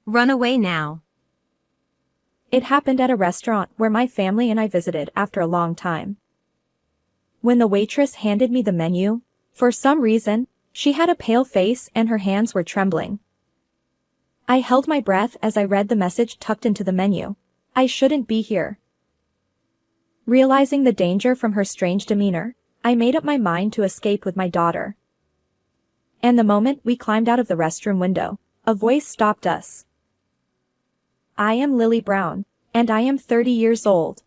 Run away now. It happened at a restaurant where my family and I visited after a long time. When the waitress handed me the menu, for some reason, she had a pale face and her hands were trembling. I held my breath as I read the message tucked into the menu. I shouldn't be here. Realizing the danger from her strange demeanor, I made up my mind to escape with my daughter. And the moment we climbed out of the restroom window, a voice stopped us. I am Lily Brown, and I am 30 years old.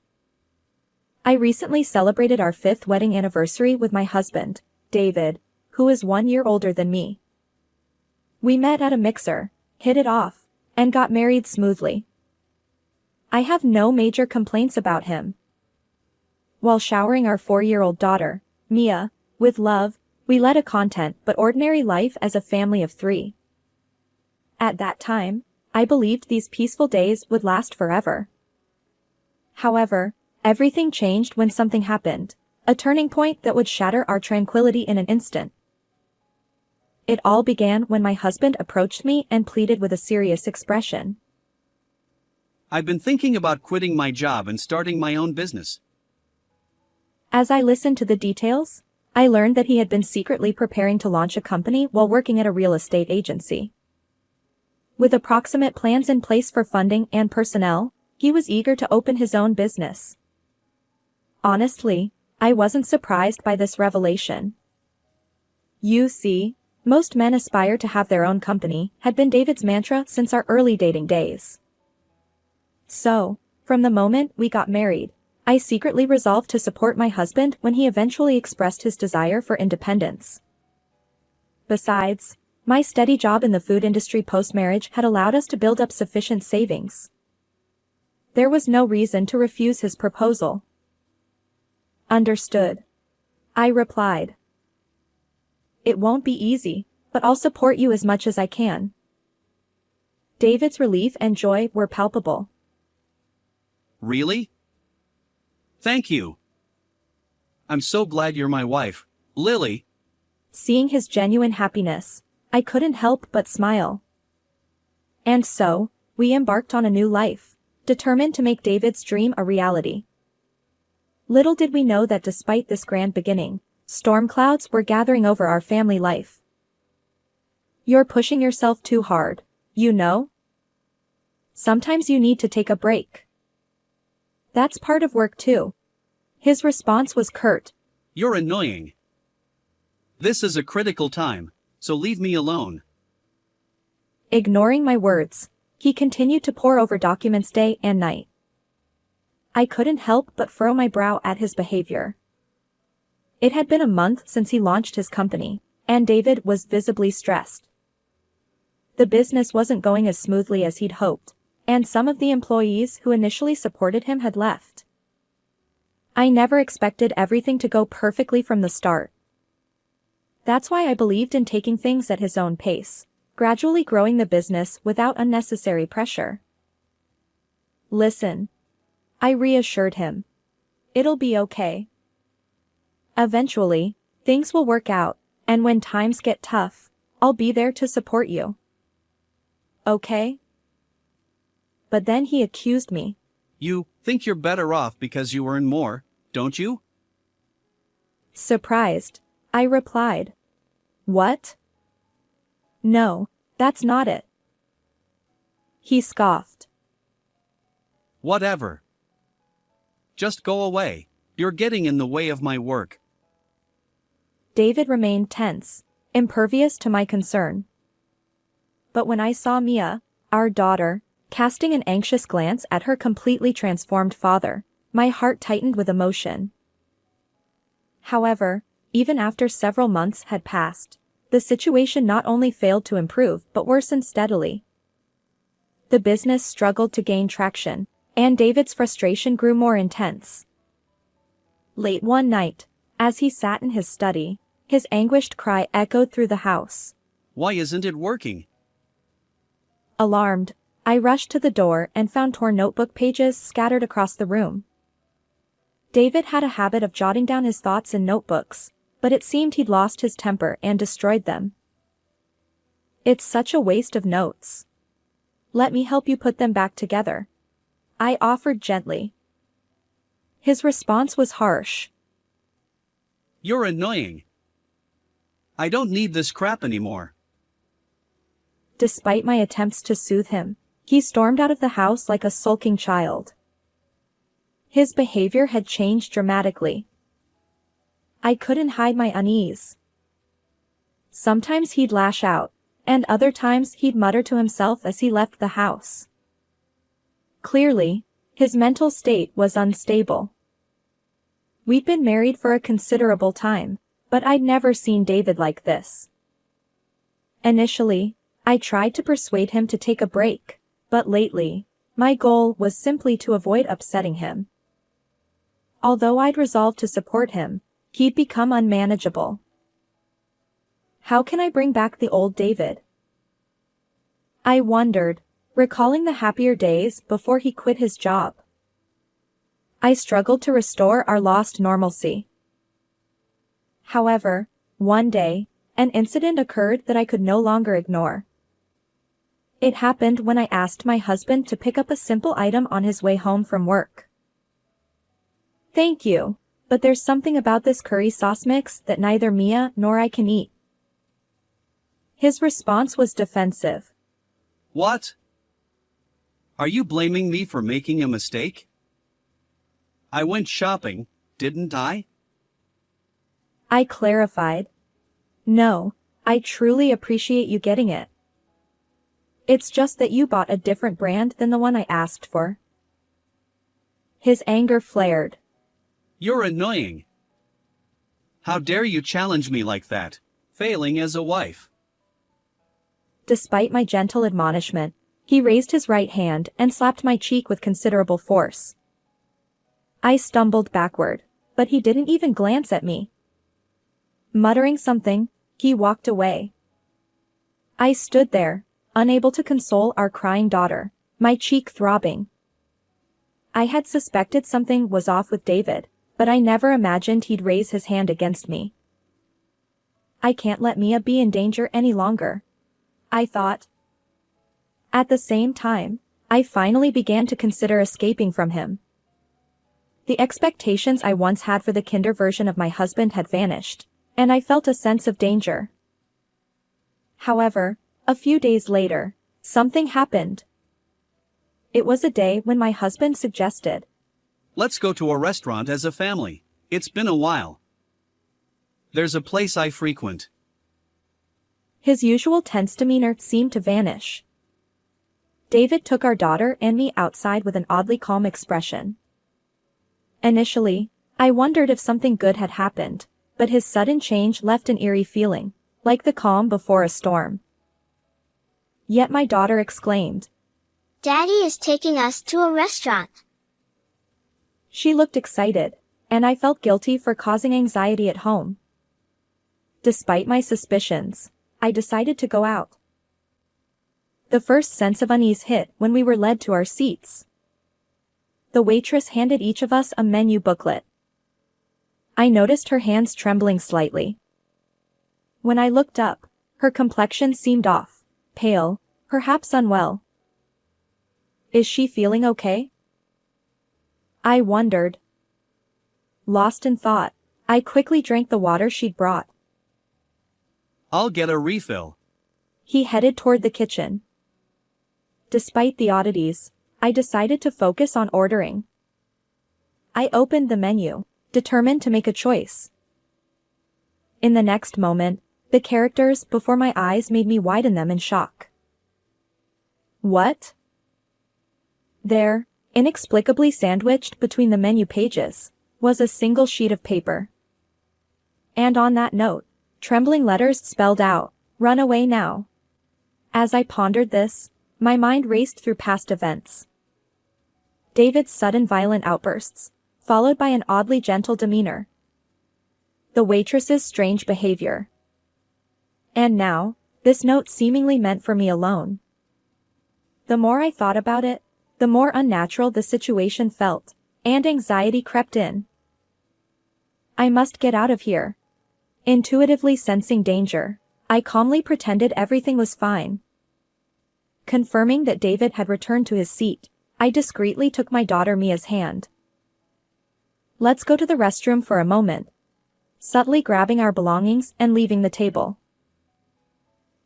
I recently celebrated our 5th wedding anniversary with my husband, David, who is 1 year older than me. We met at a mixer, hit it off, and got married smoothly. I have no major complaints about him. While showering our 4-year-old daughter, Mia, with love, we led a content but ordinary life as a family of 3. At that time, I believed these peaceful days would last forever. However, everything changed when something happened, a turning point that would shatter our tranquility in an instant. It all began when my husband approached me and pleaded with a serious expression. I've been thinking about quitting my job and starting my own business. As I listened to the details, I learned that he had been secretly preparing to launch a company while working at a real estate agency. With approximate plans in place for funding and personnel, he was eager to open his own business. Honestly, I wasn't surprised by this revelation. You see, most men aspire to have their own company, had been David's mantra since our early dating days. So, from the moment we got married, I secretly resolved to support my husband when he eventually expressed his desire for independence. Besides, my steady job in the food industry post-marriage had allowed us to build up sufficient savings. There was no reason to refuse his proposal. Understood. I replied. It won't be easy, but I'll support you as much as I can. David's relief and joy were palpable. Really? Thank you. I'm so glad you're my wife, Lily. Seeing his genuine happiness, I couldn't help but smile. And so, we embarked on a new life, determined to make David's dream a reality. Little did we know that despite this grand beginning, storm clouds were gathering over our family life. You're pushing yourself too hard, you know? Sometimes you need to take a break. That's part of work too. His response was curt. You're annoying. This is a critical time, so leave me alone. Ignoring my words, he continued to pore over documents day and night. I couldn't help but furrow my brow at his behavior. It had been a month since he launched his company, and David was visibly stressed. The business wasn't going as smoothly as he'd hoped, and some of the employees who initially supported him had left. I never expected everything to go perfectly from the start. That's why I believed in taking things at his own pace, gradually growing the business without unnecessary pressure. Listen. I reassured him. It'll be okay. Eventually, things will work out, and when times get tough, I'll be there to support you. Okay? But then he accused me. You think you're better off because you earn more, don't you? Surprised, I replied. What? No, that's not it. He scoffed. Whatever. Just go away. You're getting in the way of my work. David remained tense, impervious to my concern. But when I saw Mia, our daughter, casting an anxious glance at her completely transformed father, my heart tightened with emotion. However, even after several months had passed, the situation not only failed to improve but worsened steadily. The business struggled to gain traction, and David's frustration grew more intense. Late one night, as he sat in his study, his anguished cry echoed through the house. Why isn't it working? Alarmed, I rushed to the door and found torn notebook pages scattered across the room. David had a habit of jotting down his thoughts in notebooks, but it seemed he'd lost his temper and destroyed them. It's such a waste of notes. Let me help you put them back together, I offered gently. His response was harsh. You're annoying. I don't need this crap anymore. Despite my attempts to soothe him, he stormed out of the house like a sulking child. His behavior had changed dramatically. I couldn't hide my unease. Sometimes he'd lash out, and other times he'd mutter to himself as he left the house. Clearly, his mental state was unstable. We'd been married for a considerable time, but I'd never seen David like this. Initially, I tried to persuade him to take a break, but lately, my goal was simply to avoid upsetting him. Although I'd resolved to support him, he'd become unmanageable. How can I bring back the old David? I wondered, recalling the happier days before he quit his job. I struggled to restore our lost normalcy. However, one day, an incident occurred that I could no longer ignore. It happened when I asked my husband to pick up a simple item on his way home from work. Thank you, but there's something about this curry sauce mix that neither Mia nor I can eat. His response was defensive. What? Are you blaming me for making a mistake? I went shopping, didn't I? I clarified. No, I truly appreciate you getting it. It's just that you bought a different brand than the one I asked for. His anger flared. You're annoying. How dare you challenge me like that, failing as a wife? Despite my gentle admonishment, he raised his right hand and slapped my cheek with considerable force. I stumbled backward, but he didn't even glance at me. Muttering something, he walked away. I stood there, unable to console our crying daughter, my cheek throbbing. I had suspected something was off with David, but I never imagined he'd raise his hand against me. I can't let Mia be in danger any longer, I thought. At the same time, I finally began to consider escaping from him. The expectations I once had for the kinder version of my husband had vanished, and I felt a sense of danger. However, a few days later, something happened. It was a day when my husband suggested, Let's go to a restaurant as a family. It's been a while. There's a place I frequent. His usual tense demeanor seemed to vanish. David took our daughter and me outside with an oddly calm expression. Initially, I wondered if something good had happened, but his sudden change left an eerie feeling, like the calm before a storm. Yet my daughter exclaimed, Daddy is taking us to a restaurant. She looked excited, and I felt guilty for causing anxiety at home. Despite my suspicions, I decided to go out. The first sense of unease hit when we were led to our seats. The waitress handed each of us a menu booklet. I noticed her hands trembling slightly. When I looked up, her complexion seemed off, pale, perhaps unwell. Is she feeling okay? I wondered. Lost in thought, I quickly drank the water she'd brought. I'll get a refill. He headed toward the kitchen. Despite the oddities, I decided to focus on ordering. I opened the menu, determined to make a choice. In the next moment, the characters before my eyes made me widen them in shock. What? There, inexplicably sandwiched between the menu pages, was a single sheet of paper. And on that note, trembling letters spelled out, "Run away now." As I pondered this, my mind raced through past events. David's sudden violent outbursts, followed by an oddly gentle demeanor. The waitress's strange behavior. And now, this note seemingly meant for me alone. The more I thought about it, the more unnatural the situation felt, and anxiety crept in. I must get out of here. Intuitively sensing danger, I calmly pretended everything was fine. Confirming that David had returned to his seat, I discreetly took my daughter Mia's hand. Let's go to the restroom for a moment. Subtly grabbing our belongings and leaving the table.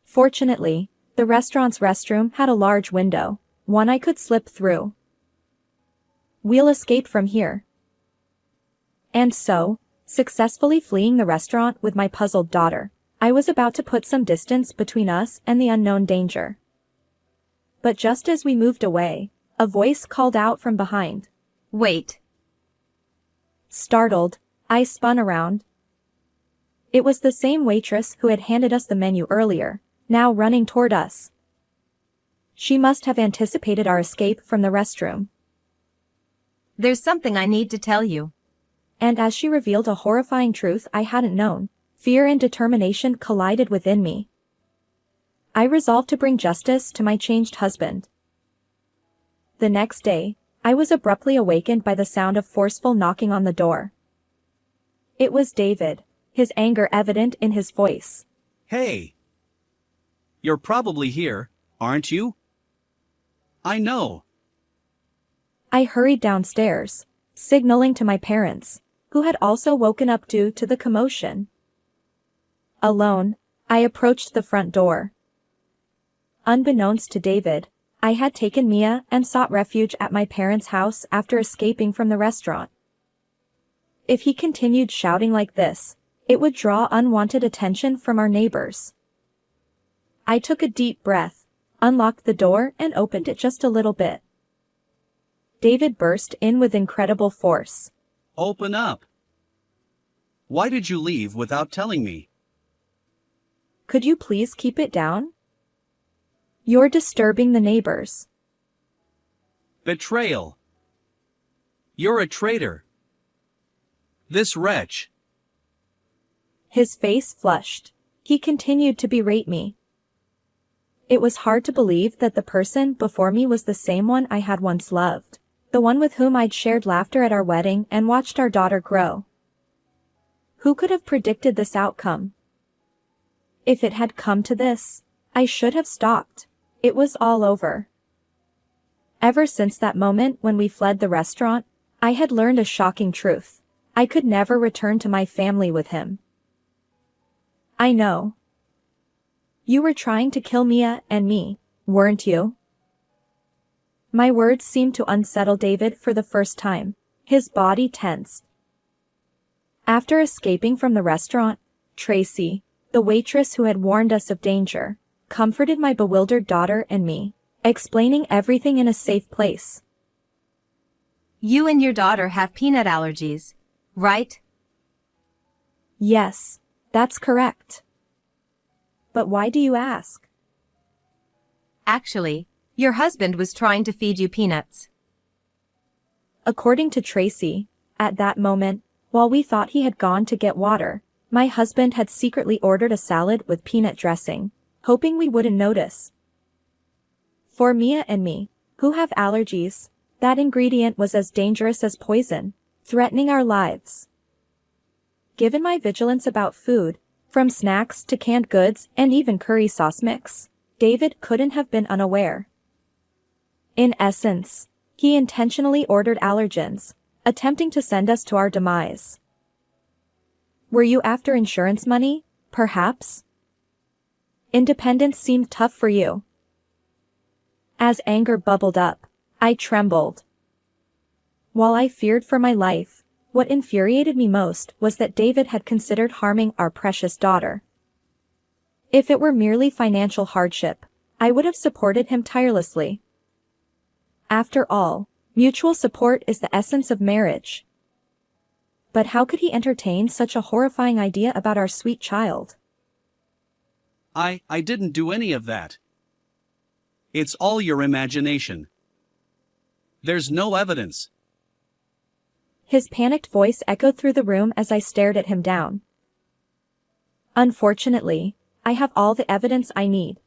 Fortunately, the restaurant's restroom had a large window, one I could slip through. We'll escape from here. And so, successfully fleeing the restaurant with my puzzled daughter, I was about to put some distance between us and the unknown danger. But just as we moved away, a voice called out from behind. Wait. Startled, I spun around. It was the same waitress who had handed us the menu earlier, now running toward us. She must have anticipated our escape from the restroom. There's something I need to tell you. And as she revealed a horrifying truth I hadn't known, fear and determination collided within me. I resolved to bring justice to my changed husband. The next day, I was abruptly awakened by the sound of forceful knocking on the door. It was David, his anger evident in his voice. Hey! You're probably here, aren't you? I know. I hurried downstairs, signaling to my parents, who had also woken up due to the commotion. Alone, I approached the front door. Unbeknownst to David, I had taken Mia and sought refuge at my parents' house after escaping from the restaurant. If he continued shouting like this, it would draw unwanted attention from our neighbors. I took a deep breath, unlocked the door and opened it just a little bit. David burst in with incredible force. Open up. Why did you leave without telling me? Could you please keep it down? You're disturbing the neighbors. Betrayal. You're a traitor. This wretch. His face flushed. He continued to berate me. It was hard to believe that the person before me was the same one I had once loved, the one with whom I'd shared laughter at our wedding and watched our daughter grow. Who could have predicted this outcome? If it had come to this, I should have stopped. It was all over. Ever since that moment when we fled the restaurant, I had learned a shocking truth. I could never return to my family with him. I know. You were trying to kill Mia and me, weren't you? My words seemed to unsettle David for the first time. His body tensed. After escaping from the restaurant, Tracy, the waitress who had warned us of danger, comforted my bewildered daughter and me, explaining everything in a safe place. You and your daughter have peanut allergies, right? Yes, that's correct. But why do you ask? Actually, your husband was trying to feed you peanuts. According to Tracy, at that moment, while we thought he had gone to get water, my husband had secretly ordered a salad with peanut dressing, hoping we wouldn't notice. For Mia and me, who have allergies, that ingredient was as dangerous as poison, threatening our lives. Given my vigilance about food, from snacks to canned goods and even curry sauce mix, David couldn't have been unaware. In essence, he intentionally ordered allergens, attempting to send us to our demise. Were you after insurance money, perhaps? Independence seemed tough for you. As anger bubbled up, I trembled. While I feared for my life, what infuriated me most was that David had considered harming our precious daughter. If it were merely financial hardship, I would have supported him tirelessly. After all, mutual support is the essence of marriage. But how could he entertain such a horrifying idea about our sweet child? I didn't do any of that. It's all your imagination. There's no evidence. His panicked voice echoed through the room as I stared at him down. Unfortunately, I have all the evidence I need.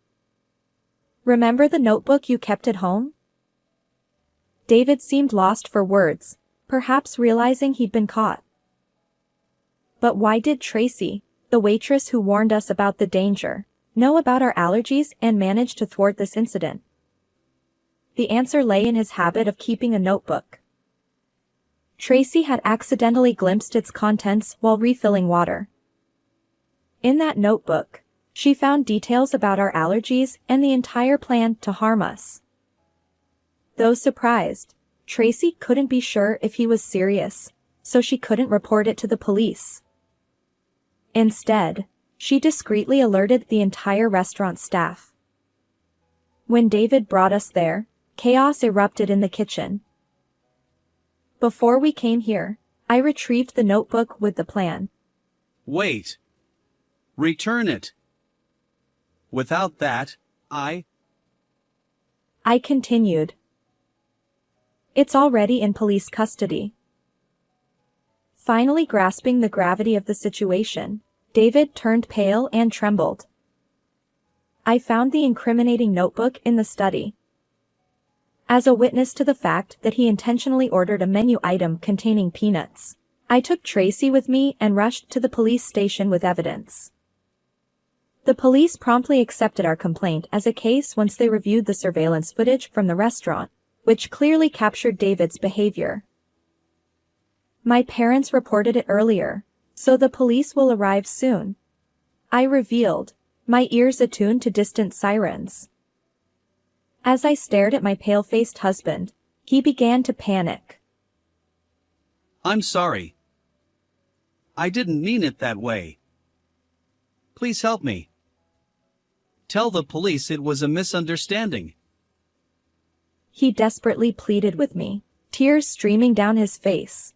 Remember the notebook you kept at home? David seemed lost for words, perhaps realizing he'd been caught. But why did Tracy, the waitress who warned us about the danger, know about our allergies and manage to thwart this incident? The answer lay in his habit of keeping a notebook. Tracy had accidentally glimpsed its contents while refilling water. In that notebook, she found details about our allergies and the entire plan to harm us. Though surprised, Tracy couldn't be sure if he was serious, so she couldn't report it to the police. Instead, she discreetly alerted the entire restaurant staff. When David brought us there, chaos erupted in the kitchen. Before we came here, I retrieved the notebook with the plan. Wait. Return it. Without that, I continued. It's already in police custody. Finally grasping the gravity of the situation, David turned pale and trembled. I found the incriminating notebook in the study. As a witness to the fact that he intentionally ordered a menu item containing peanuts, I took Tracy with me and rushed to the police station with evidence. The police promptly accepted our complaint as a case once they reviewed the surveillance footage from the restaurant, which clearly captured David's behavior. My parents reported it earlier, so the police will arrive soon. I revealed, my ears attuned to distant sirens. As I stared at my pale-faced husband, he began to panic. I'm sorry. I didn't mean it that way. Please help me. Tell the police it was a misunderstanding. He desperately pleaded with me, tears streaming down his face.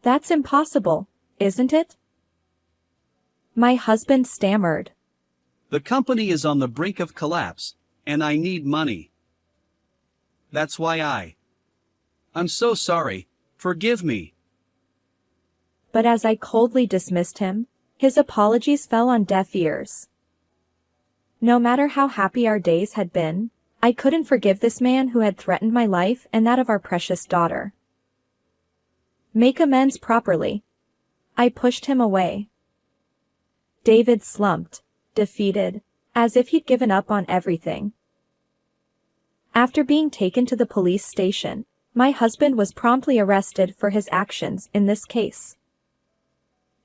That's impossible, isn't it? My husband stammered. The company is on the brink of collapse, and I need money. That's why I'm so sorry, forgive me. But as I coldly dismissed him, his apologies fell on deaf ears. No matter how happy our days had been, I couldn't forgive this man who had threatened my life and that of our precious daughter. Make amends properly. I pushed him away. David slumped, defeated, as if he'd given up on everything. After being taken to the police station, my husband was promptly arrested for his actions in this case.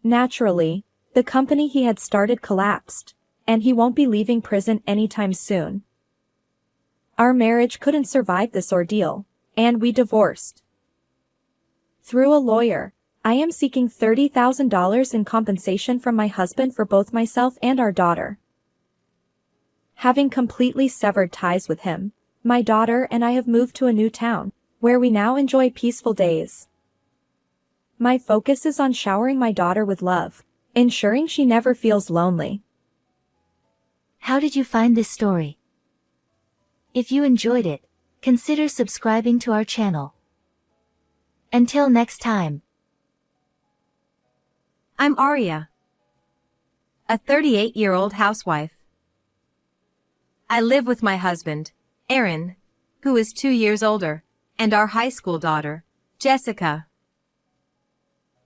Naturally, the company he had started collapsed, and he won't be leaving prison anytime soon. Our marriage couldn't survive this ordeal, and we divorced. Through a lawyer, I am seeking $30,000 in compensation from my husband for both myself and our daughter. Having completely severed ties with him, my daughter and I have moved to a new town, where we now enjoy peaceful days. My focus is on showering my daughter with love, ensuring she never feels lonely. How did you find this story? If you enjoyed it, consider subscribing to our channel. Until next time. I'm Aria, a 38-year-old housewife. I live with my husband, Aaron, who is 2 years older, and our high school daughter, Jessica.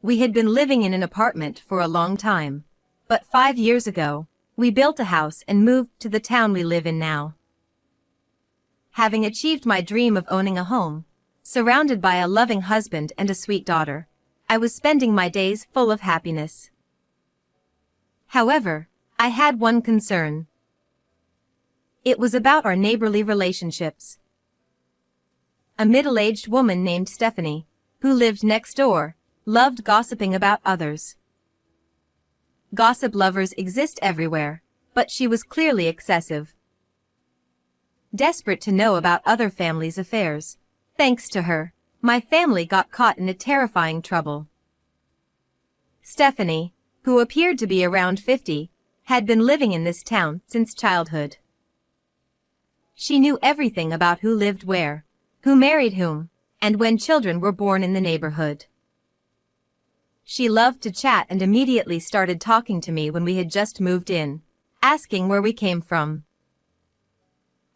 We had been living in an apartment for a long time, but 5 years ago, we built a house and moved to the town we live in now. Having achieved my dream of owning a home, surrounded by a loving husband and a sweet daughter, I was spending my days full of happiness. However, I had one concern. It was about our neighborly relationships. A middle-aged woman named Stephanie, who lived next door, loved gossiping about others. Gossip lovers exist everywhere, but she was clearly excessive. Desperate to know about other families' affairs, thanks to her, my family got caught in a terrifying trouble. Stephanie, who appeared to be around 50, had been living in this town since childhood. She knew everything about who lived where, who married whom, and when children were born in the neighborhood. She loved to chat and immediately started talking to me when we had just moved in, asking where we came from.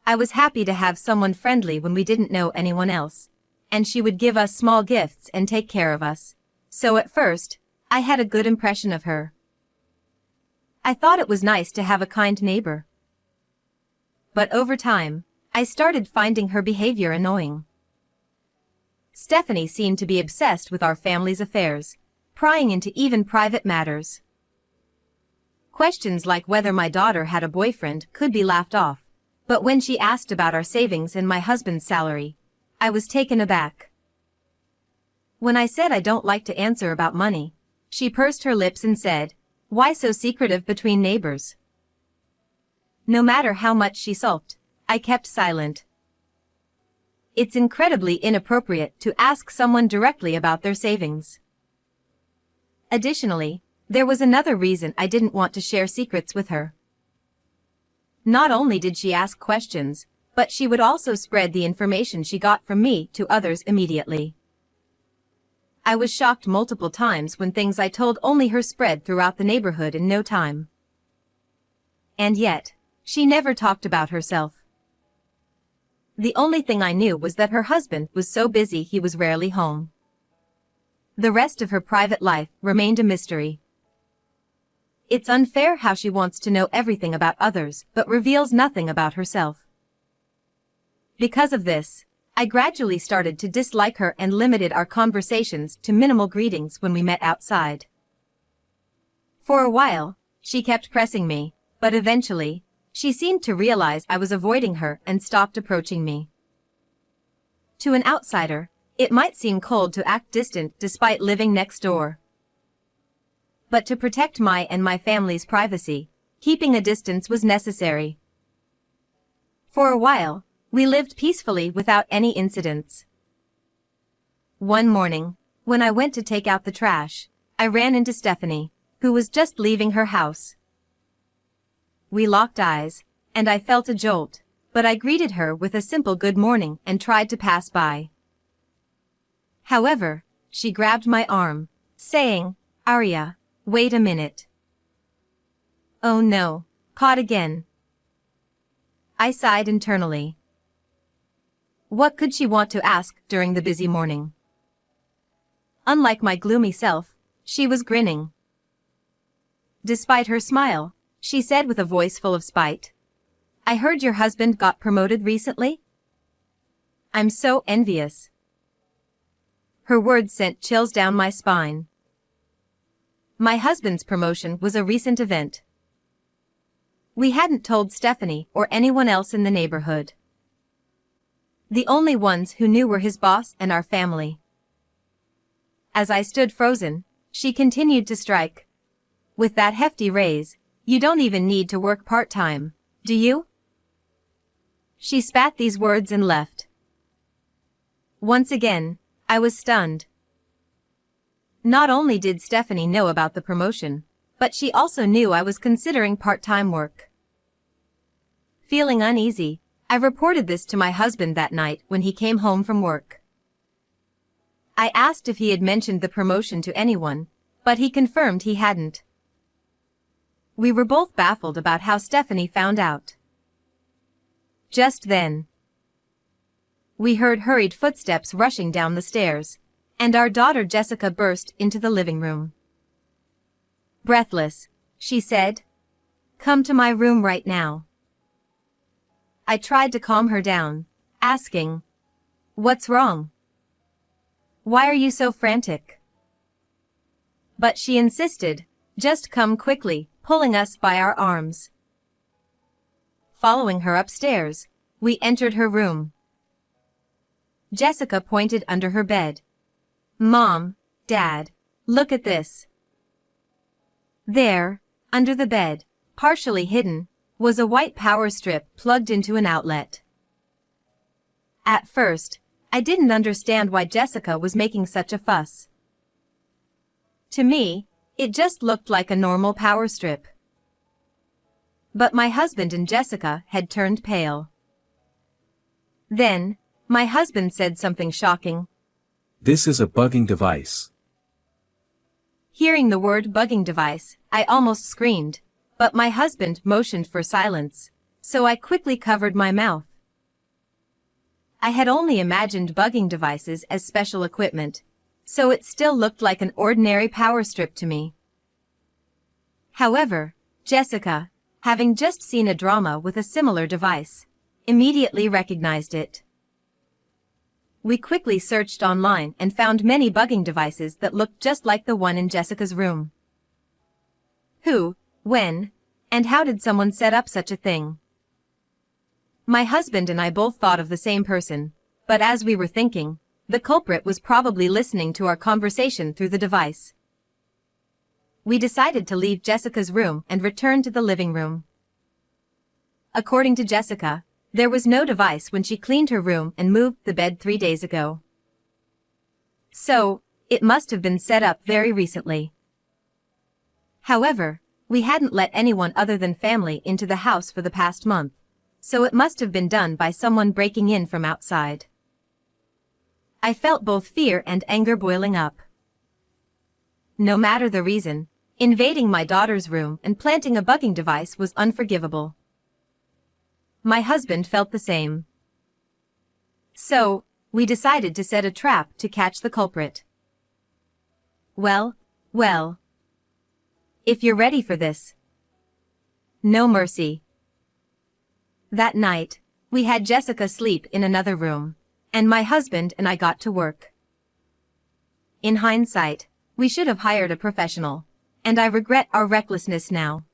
I was happy to have someone friendly when we didn't know anyone else, and she would give us small gifts and take care of us, so at first, I had a good impression of her. I thought it was nice to have a kind neighbor. But over time, I started finding her behavior annoying. Stephanie seemed to be obsessed with our family's affairs, prying into even private matters. Questions like whether my daughter had a boyfriend could be laughed off, but when she asked about our savings and my husband's salary, I was taken aback. When I said I don't like to answer about money, she pursed her lips and said, "Why so secretive between neighbors?" No matter how much she sulked, I kept silent. It's incredibly inappropriate to ask someone directly about their savings. Additionally, there was another reason I didn't want to share secrets with her. Not only did she ask questions, but she would also spread the information she got from me to others immediately. I was shocked multiple times when things I told only her spread throughout the neighborhood in no time. And yet, she never talked about herself. The only thing I knew was that her husband was so busy he was rarely home. The rest of her private life remained a mystery. It's unfair how she wants to know everything about others but reveals nothing about herself. Because of this, I gradually started to dislike her and limited our conversations to minimal greetings when we met outside. For a while, she kept pressing me, but eventually, she seemed to realize I was avoiding her and stopped approaching me. To an outsider, it might seem cold to act distant despite living next door. But to protect my and my family's privacy, keeping a distance was necessary. For a while, we lived peacefully without any incidents. One morning, when I went to take out the trash, I ran into Stephanie, who was just leaving her house. We locked eyes, and I felt a jolt, but I greeted her with a simple good morning and tried to pass by. However, she grabbed my arm, saying, "Arya, wait a minute." Oh no, caught again. I sighed internally. What could she want to ask during the busy morning? Unlike my gloomy self, she was grinning. Despite her smile, she said with a voice full of spite, "I heard your husband got promoted recently? I'm so envious." Her words sent chills down my spine. My husband's promotion was a recent event. We hadn't told Stephanie or anyone else in the neighborhood. The only ones who knew were his boss and our family. As I stood frozen, she continued to strike. "With that hefty raise, you don't even need to work part-time, do you?" She spat these words and left. Once again, I was stunned. Not only did Stephanie know about the promotion, but she also knew I was considering part-time work. Feeling uneasy, I reported this to my husband that night when he came home from work. I asked if he had mentioned the promotion to anyone, but he confirmed he hadn't. We were both baffled about how Stephanie found out. Just then, we heard hurried footsteps rushing down the stairs, and our daughter Jessica burst into the living room. Breathless, she said, "Come to my room right now." I tried to calm her down, asking, "What's wrong? Why are you so frantic?" But she insisted, "Just come quickly," pulling us by our arms. Following her upstairs, we entered her room. Jessica pointed under her bed. "Mom, Dad, look at this." There, under the bed, partially hidden, was a white power strip plugged into an outlet. At first, I didn't understand why Jessica was making such a fuss. To me, it just looked like a normal power strip. But my husband and Jessica had turned pale. Then, my husband said something shocking. "This is a bugging device." Hearing the word bugging device, I almost screamed, but my husband motioned for silence, so I quickly covered my mouth. I had only imagined bugging devices as special equipment, so it still looked like an ordinary power strip to me. However, Jessica, having just seen a drama with a similar device, immediately recognized it. We quickly searched online and found many bugging devices that looked just like the one in Jessica's room. Who, when, and how did someone set up such a thing? My husband and I both thought of the same person, but as we were thinking, the culprit was probably listening to our conversation through the device. We decided to leave Jessica's room and return to the living room. According to Jessica, there was no device when she cleaned her room and moved the bed 3 days ago. So, it must have been set up very recently. However, we hadn't let anyone other than family into the house for the past month, so it must have been done by someone breaking in from outside. I felt both fear and anger boiling up. No matter the reason, invading my daughter's room and planting a bugging device was unforgivable. My husband felt the same. So, we decided to set a trap to catch the culprit. Well. If you're ready for this. No mercy. That night, we had Jessica sleep in another room, and my husband and I got to work. In hindsight, we should have hired a professional, and I regret our recklessness now.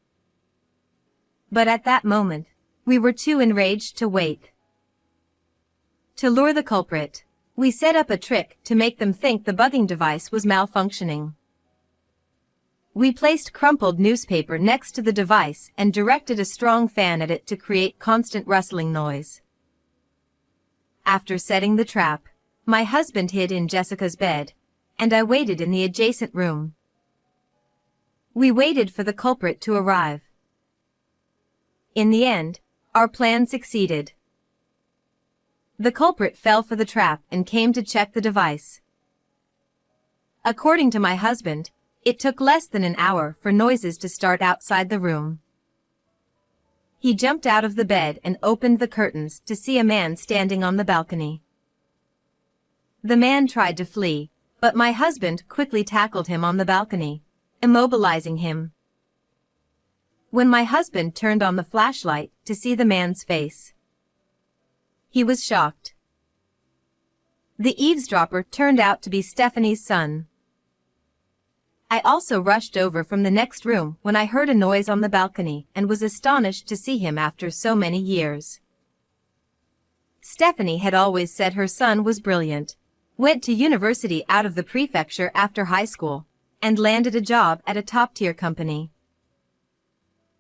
But at that moment, we were too enraged to wait. To lure the culprit, we set up a trick to make them think the bugging device was malfunctioning. We placed crumpled newspaper next to the device and directed a strong fan at it to create constant rustling noise. After setting the trap, my husband hid in Jessica's bed, and I waited in the adjacent room. We waited for the culprit to arrive. In the end, our plan succeeded. The culprit fell for the trap and came to check the device. According to my husband, it took less than an hour for noises to start outside the room. He jumped out of the bed and opened the curtains to see a man standing on the balcony. The man tried to flee, but my husband quickly tackled him on the balcony, immobilizing him. When my husband turned on the flashlight to see the man's face, he was shocked. The eavesdropper turned out to be Stephanie's son. I also rushed over from the next room when I heard a noise on the balcony and was astonished to see him after so many years. Stephanie had always said her son was brilliant, went to university out of the prefecture after high school, and landed a job at a top-tier company.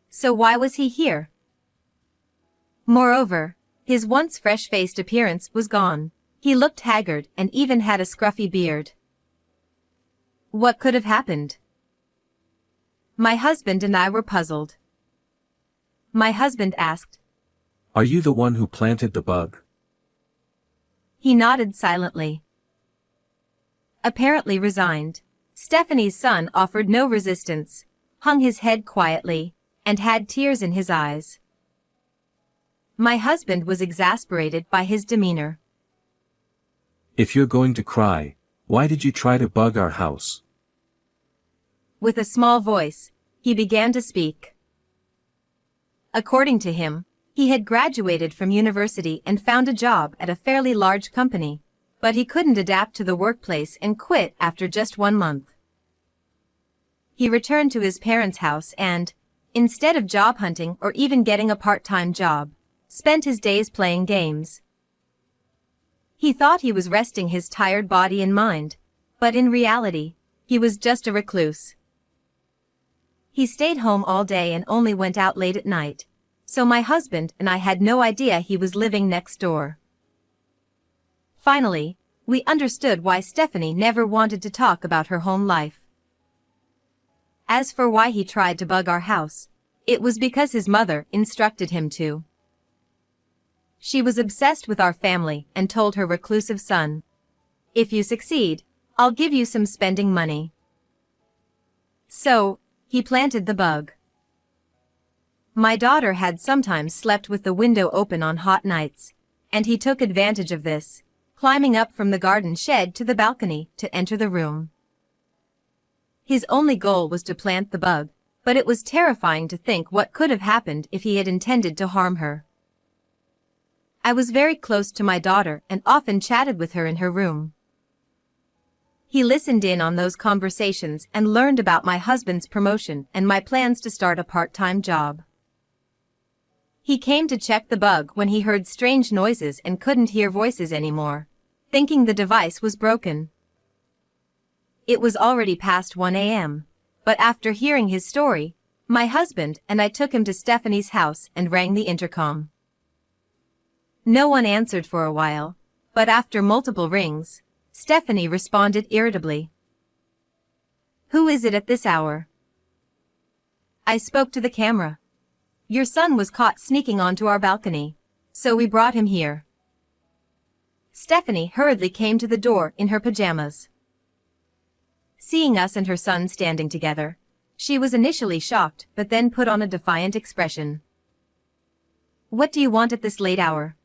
So why was he here? Moreover, his once fresh-faced appearance was gone. He looked haggard and even had a scruffy beard. What could have happened? My husband and I were puzzled. My husband asked, Are you the one who planted the bug? He nodded silently. Apparently resigned, Stephanie's son offered no resistance, hung his head quietly, and had tears in his eyes. My husband was exasperated by his demeanor. If you're going to cry, why did you try to bug our house? With a small voice, he began to speak. According to him, he had graduated from university and found a job at a fairly large company, but he couldn't adapt to the workplace and quit after just 1 month. He returned to his parents' house and, instead of job hunting or even getting a part-time job, spent his days playing games. He thought he was resting his tired body and mind, but in reality, he was just a recluse. He stayed home all day and only went out late at night, so my husband and I had no idea he was living next door. Finally, we understood why Stephanie never wanted to talk about her home life. As for why he tried to bug our house, it was because his mother instructed him to. She was obsessed with our family and told her reclusive son, "If you succeed, I'll give you some spending money." So, he planted the bug. My daughter had sometimes slept with the window open on hot nights, and he took advantage of this, climbing up from the garden shed to the balcony to enter the room. His only goal was to plant the bug, but it was terrifying to think what could have happened if he had intended to harm her. I was very close to my daughter and often chatted with her in her room. He listened in on those conversations and learned about my husband's promotion and my plans to start a part-time job. He came to check the bug when he heard strange noises and couldn't hear voices anymore, thinking the device was broken. It was already past 1 a.m., but after hearing his story, my husband and I took him to Stephanie's house and rang the intercom. No one answered for a while, but after multiple rings, Stephanie responded irritably. "Who is it at this hour?" I spoke to the camera. "Your son was caught sneaking onto our balcony, so we brought him here." Stephanie hurriedly came to the door in her pajamas. Seeing us and her son standing together, she was initially shocked but then put on a defiant expression. "What do you want at this late hour?"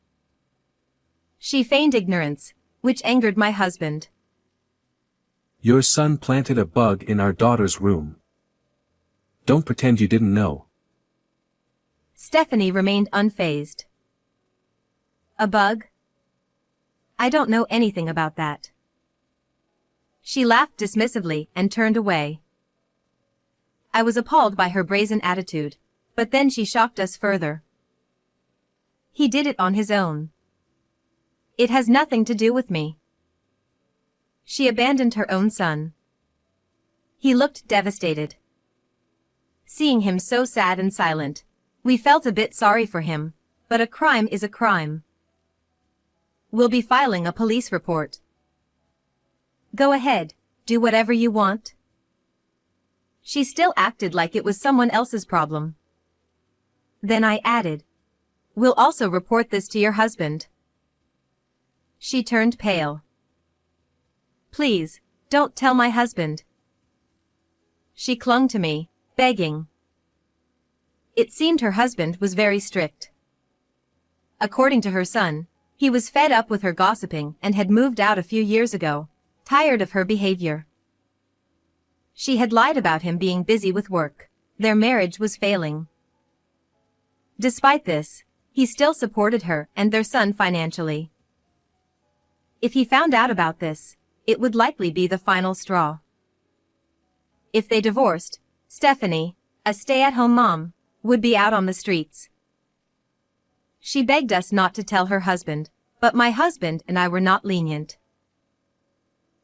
She feigned ignorance, which angered my husband. Your son planted a bug in our daughter's room. Don't pretend you didn't know. Stephanie remained unfazed. "A bug? I don't know anything about that." She laughed dismissively and turned away. I was appalled by her brazen attitude, but then she shocked us further. "He did it on his own. It has nothing to do with me." She abandoned her own son. He looked devastated. Seeing him so sad and silent, we felt a bit sorry for him, but a crime is a crime. "We'll be filing a police report." "Go ahead, do whatever you want." She still acted like it was someone else's problem. Then I added, "We'll also report this to your husband." She turned pale. "Please, don't tell my husband." She clung to me, begging. It seemed her husband was very strict. According to her son, he was fed up with her gossiping and had moved out a few years ago, tired of her behavior. She had lied about him being busy with work. Their marriage was failing. Despite this, he still supported her and their son financially. If he found out about this, it would likely be the final straw. If they divorced, Stephanie, a stay-at-home mom, would be out on the streets. She begged us not to tell her husband, but my husband and I were not lenient.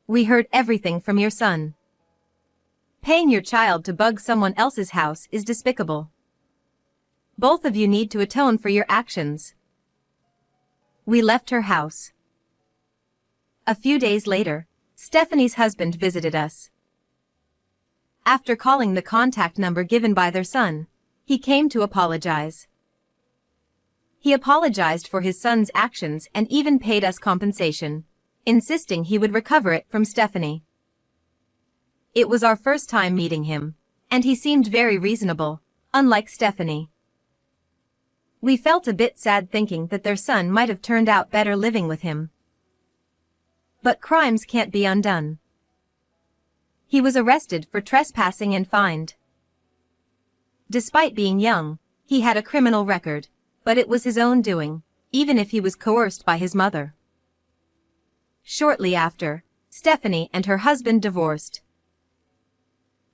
"We heard everything from your son. Paying your child to bug someone else's house is despicable. Both of you need to atone for your actions." We left her house. A few days later, Stephanie's husband visited us. After calling the contact number given by their son, he came to apologize. He apologized for his son's actions and even paid us compensation, insisting he would recover it from Stephanie. It was our first time meeting him, and he seemed very reasonable, unlike Stephanie. We felt a bit sad thinking that their son might have turned out better living with him. But crimes can't be undone. He was arrested for trespassing and fined. Despite being young, he had a criminal record, but it was his own doing, even if he was coerced by his mother. Shortly after, Stephanie and her husband divorced.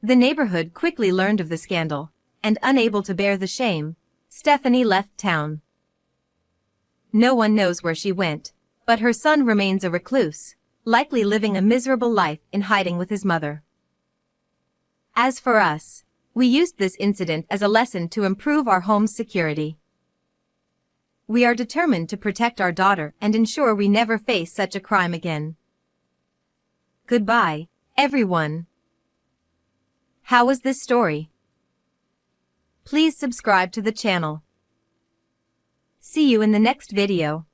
The neighborhood quickly learned of the scandal, and unable to bear the shame, Stephanie left town. No one knows where she went, but her son remains a recluse, likely living a miserable life in hiding with his mother. As for us, we used this incident as a lesson to improve our home's security. We are determined to protect our daughter and ensure we never face such a crime again. Goodbye, everyone. How was this story? Please subscribe to the channel. See you in the next video.